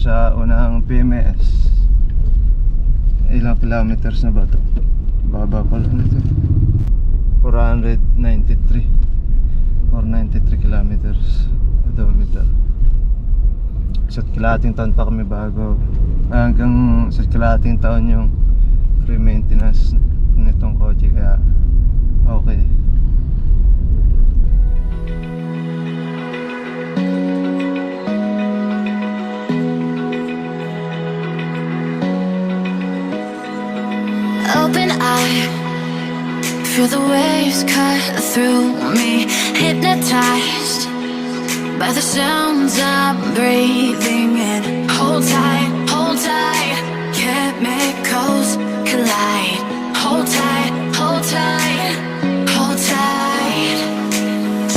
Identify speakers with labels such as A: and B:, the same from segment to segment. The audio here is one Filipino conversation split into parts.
A: sa unang PMS. Ilang kilometers na ba ito? Baba pala nito. 493 kilometers odometer. Sa kalahating taon pa kami bago, hanggang sa kalahating taon yung free maintenance nitong kotse, kaya okay.
B: Open eye, feel the waves cut through me, hypnotized by the sounds I'm breathing in. Hold tight, chemicals collide. Hold tight, hold tight, hold tight.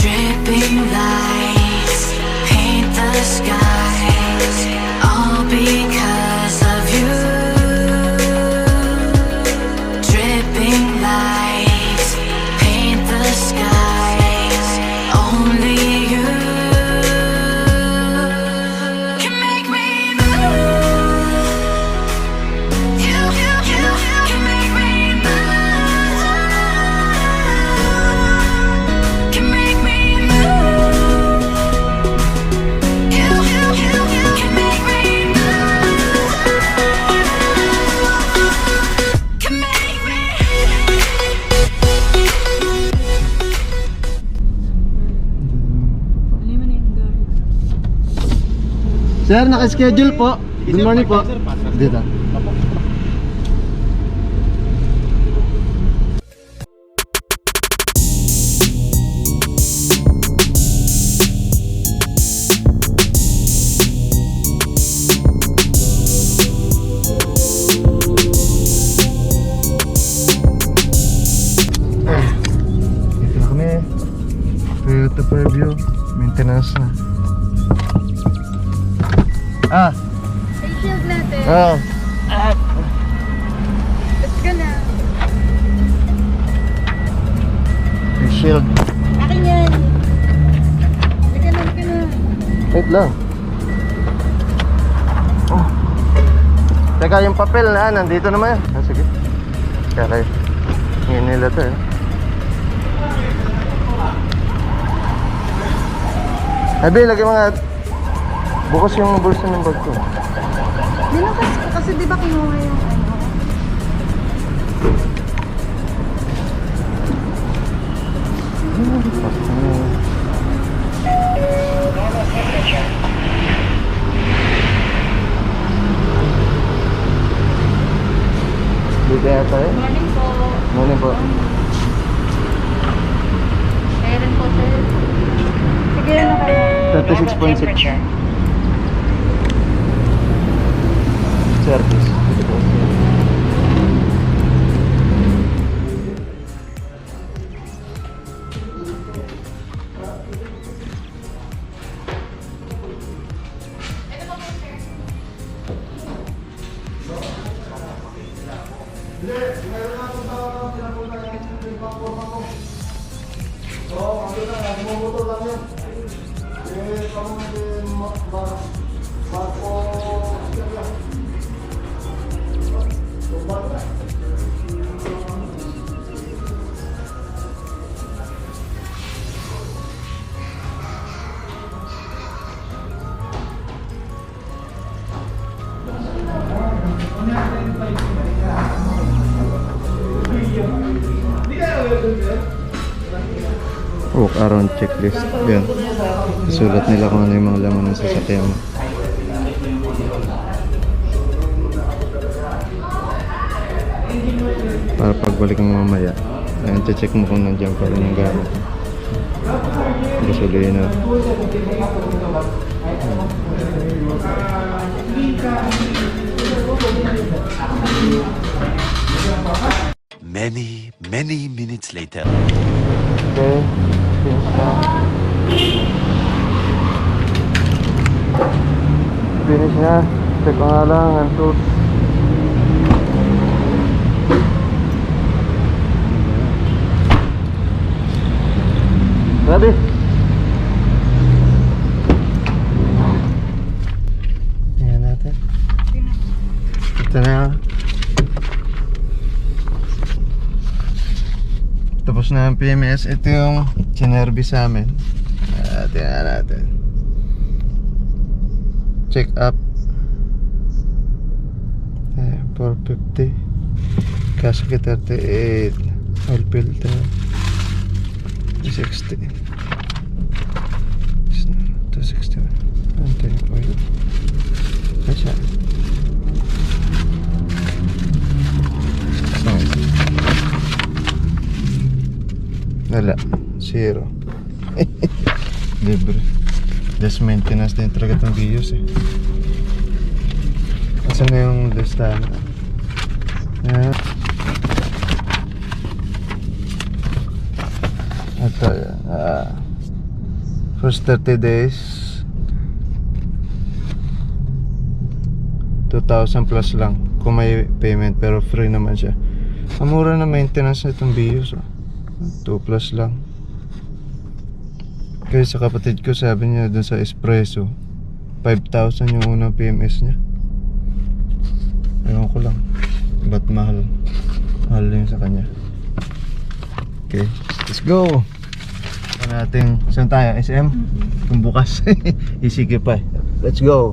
B: Dripping lights paint the skies, all because of you. Dripping lights paint the skies, only you can make me move. You can make me move. Can make me move. You can make me move. Can make me.
A: Sir, naka-schedule po. Good morning po. Dito. Dito na kami. Toyota Fairview. Maintenance na.
C: Face shield natin. Let's go na.
A: Face shield.
C: Akin yan. Halika na.
A: Wait lang. Teka, yung papel na nandito naman yan. Sige. Kaya kayo. Ngayon nila to Abi, lagi mga bukas yung bulsa ng bag ko.
C: Nilakas ko kasi di ba kinuha yung ano?
A: Dito yata
C: Morning po.
A: Morning po.
C: Meron po sir. Sige na kayo.
A: 36.6 service. Walk around checklist. Yan. Sulat nila kung ano yung mga laman ng sasakyan mo. Para pagbalik mo mamaya, ayun, check mo kung nandiyan pa rin yung gamit. Gasolina.
D: Many minutes later.
A: Okay, finish na. Check ko nga lang ang tools. Ready? Ayan natin. Tapos na ang PMS. Ito yung sinervi sa amin. Tingnan natin. Check up. 450. Gasket 38. Oil filter 260. 260. Antay oil. Ayan. Wala. Zero. Libre. Just maintenance din talaga itong Vios eh. Asan na yung listahan? Ayan. Ito yan. First 30 days 2,000 plus lang kung may payment, pero free naman siya. Ang mura na maintenance na itong Vios 2 plus lang. Kaya sa kapatid ko, sabi niya dun sa espresso 5,000 yung unang PMS niya. Ewan ko lang ba't mahal yun sa kanya. Okay, let's go. Nating, saan tayo? SM? Kung bukas. Isige pa. Let's go.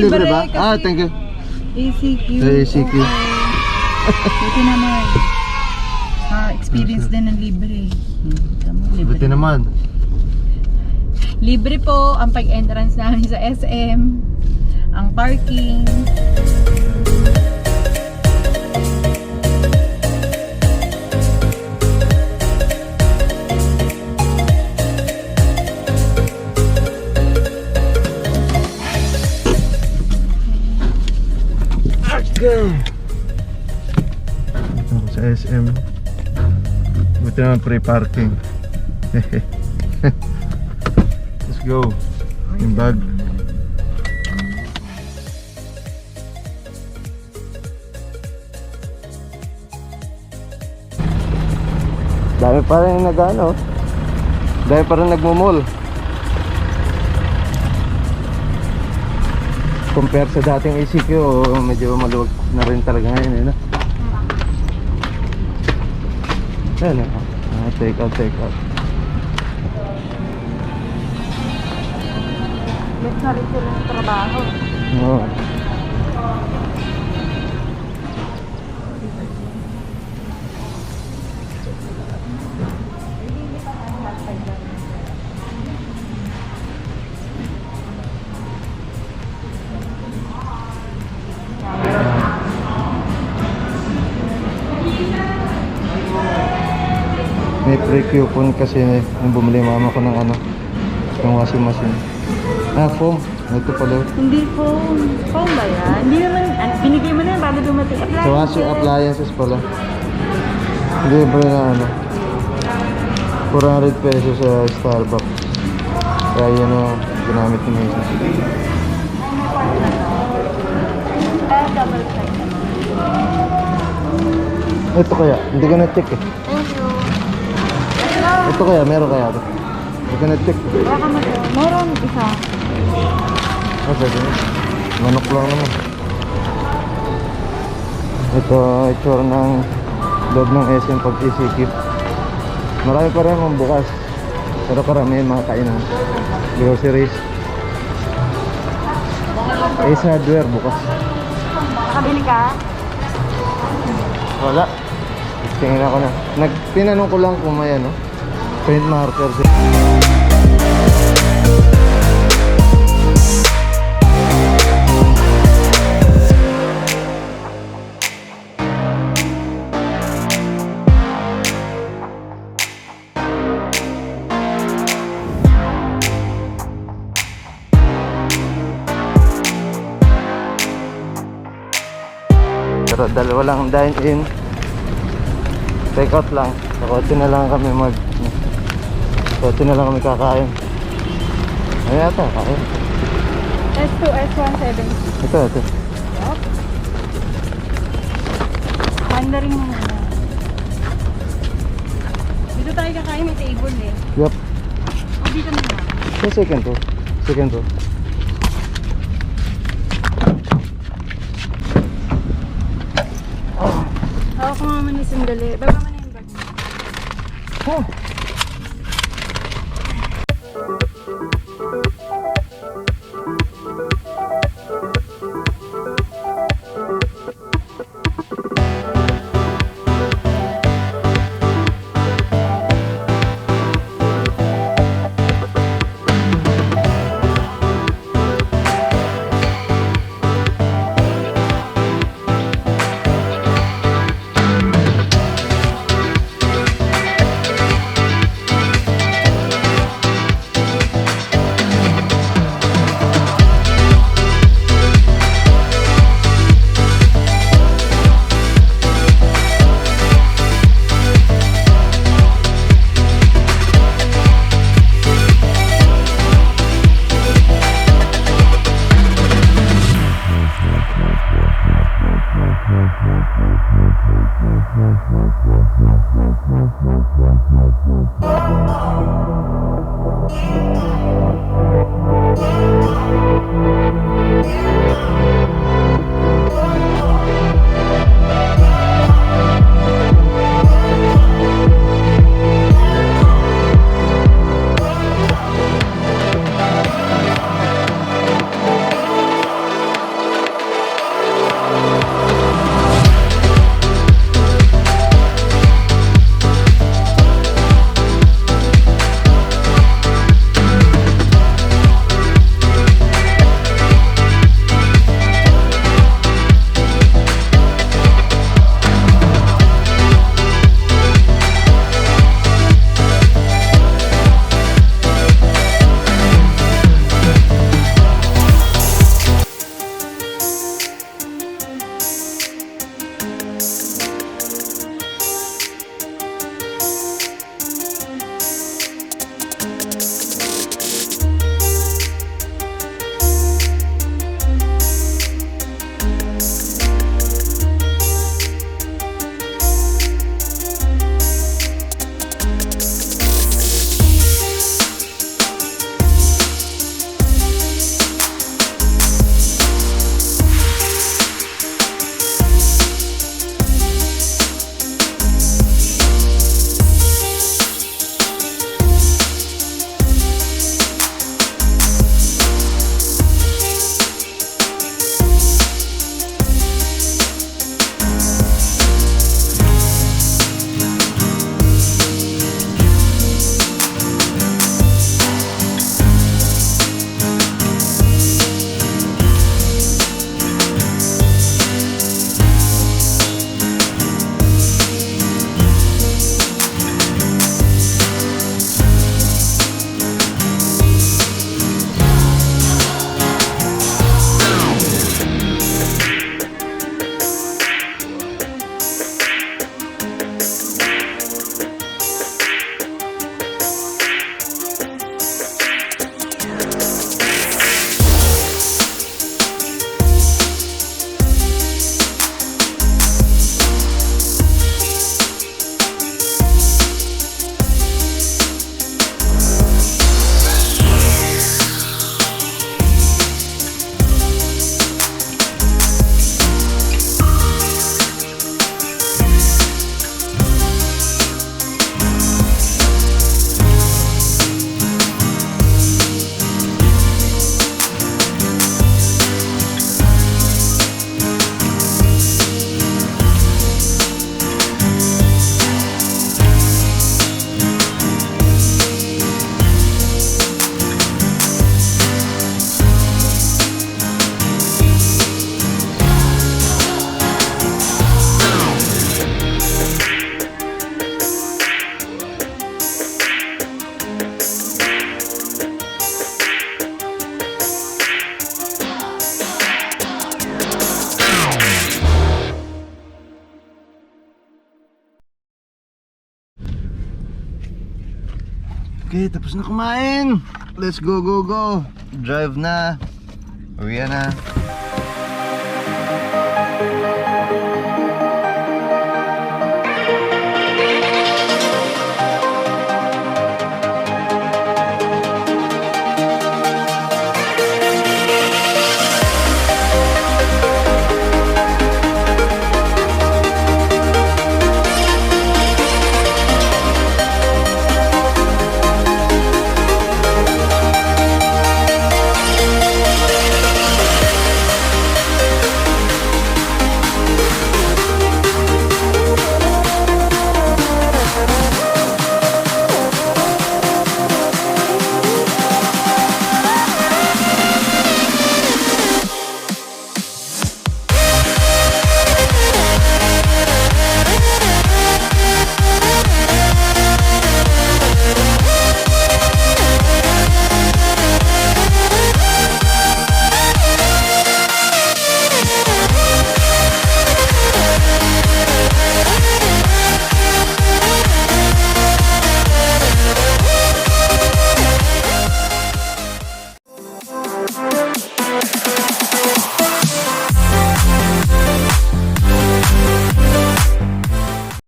A: Libre ba?
C: Kasi
A: Thank you.
C: ACQ.
A: ACQ.
C: Buti naman. Experience din ng libre. Libre.
A: Buti naman.
C: Libre po ang pag-entrance namin sa SM. Ang parking.
A: Go! Ito ako sa SM. Buti naman free parking. Let's go. Yung bag. Dami pa rin nag-ano. Dami pa rin nagmumol. Compare sa dating ACQ, medyo maluwag na rin talaga ngayon, Ayan, take out.
C: Let na rin sila ng trabaho.
A: Oo. May free coupon kasi nung bumili mama ko ng ng washing machine. Foam. Ito pala.
C: Hindi phone. Phone ba yan? Hindi naman, binigay mo na yan bago dumating.
A: So washing appliances pala. Libre na 400 pesos sa Starbucks. Kaya yun ginamit ni Mason.
C: Double check.
A: Ito kaya, hindi ko na-check eh.
C: Thank you.
A: Ito kaya, meron kaya ito. Hindi ko na-check.
C: Baka meron isa.
A: Ah, pwede na. Manok lang naman. Ito, itsura ng loob ng SM pag isikip. Marami pa rin mga bukas. Pero karamihan mga kainan. Groceries. Ace Hardware bukas.
C: Nakabili ka?
A: Wala. Tingin ako na. Tinanong ko lang kung may ano, paint marker. Pero dalawa lang dine-in. Take out lang. Sa kotse na lang kami kotse na lang kami kakain. Ano yata? Kakain.
C: S2, S170.
A: Ito.
C: Yup. Handa rin mo muna. Dito tayo kakain, may table eh.
A: Yup.
C: O dito na lang.
A: Yung second to. Second to.
C: Hawak ko nga man yung sandali. Baba mo na yung bag mo.
A: Oh. Okay, tapos na kumain. Let's go, go, go. Drive na. Uwi na.